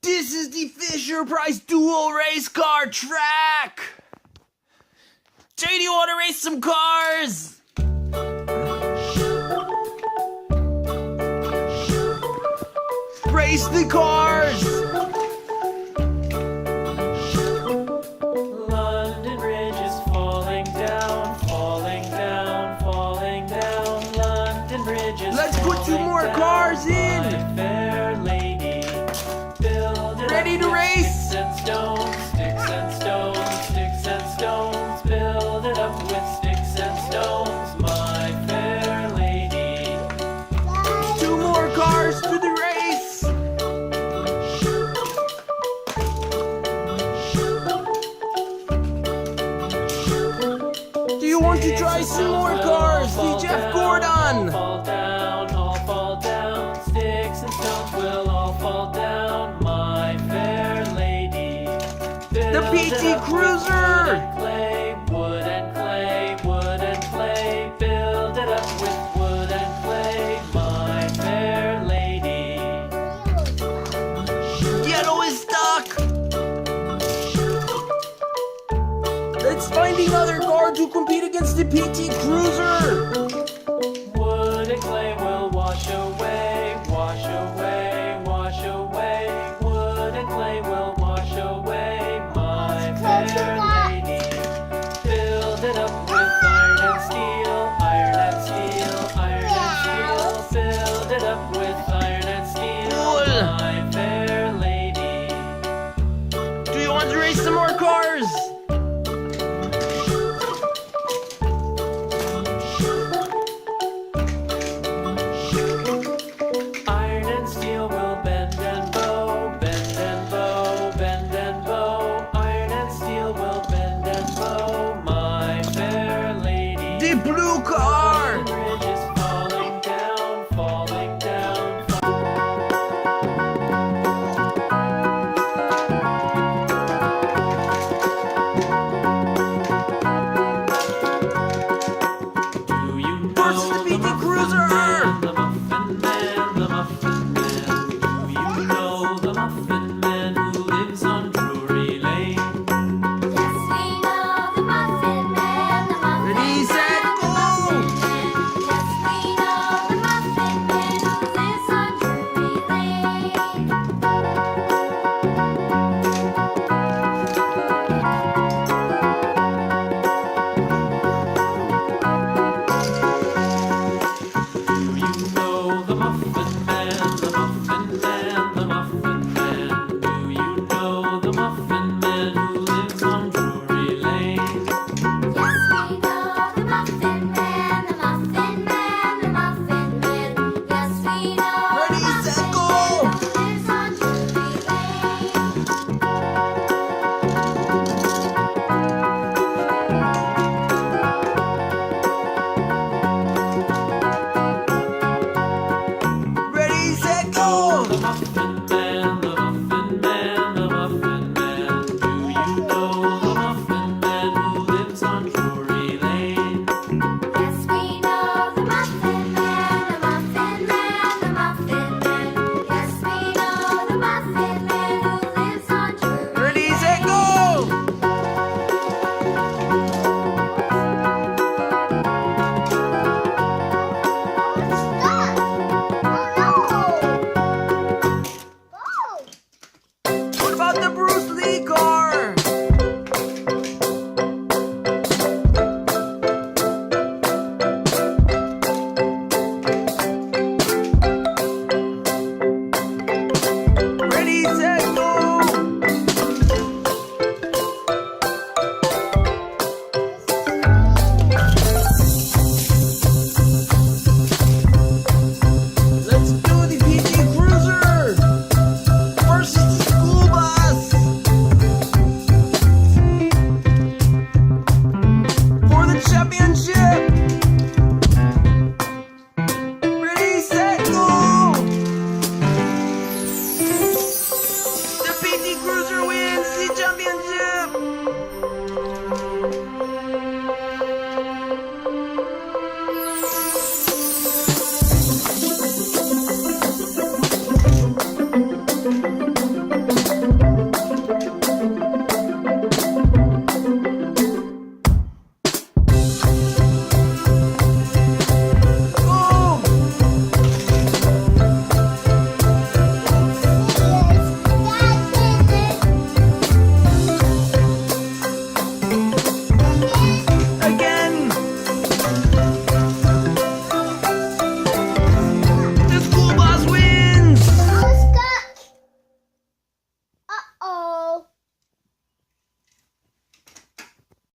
This is the Fisher-Price dual race car track! Jay, do you want to race some cars? Race the cars! London Bridge is falling down, falling down, falling down. London Bridge is Let's falling put two more down, cars in! my fair lady. Build it Ready up to with race? Sticks and stones, sticks and stones, sticks and stones. Build it up with sticks and stones, my fair lady. Two more cars to the race! Do you want to try some more cars? The Jeff Gordon! All fall down. Sticks and stones will all fall down, my fair lady. The PT Cruiser! Wood and clay, wood and clay. Build it up with wood and clay, my fair lady. Yellow is stuck! Let's find another car to compete against the PT Cruiser! Wood and clay will wash away, wash away, wash away. Wood and clay will wash away, my fair lady. Build it up with iron and steel, iron and steel, iron and steel. Build it up with iron and steel, Cool. my fair lady. Do you want to race some more cars? Iron and steel will bend and bow, bend and bow, bend and bow. Iron and steel will bend and bow, my fair lady. The blue car! The bridge is falling down, falling down. Do you know Versus the PT Cruiser! The Muffin Man, the Muffin Man. Do you know the Muffin Man who lives on Drury Lane? Yes, we know the Muffin Man, the Muffin Ready, set, go! Yes, we know the Muffin Man who lives on Drury Lane. Do you know the Muffin Man, the Muffin Man, the Muffin Man? Do you know the Muffin Man who lives on Drury Lane? Yes, we know the Muffin Man, the Muffin Man, the Muffin Man. Yes, we know Ready, the set, Muffin go! Man who lives on Drury Lane. Ready, set, go! The Muffin Man.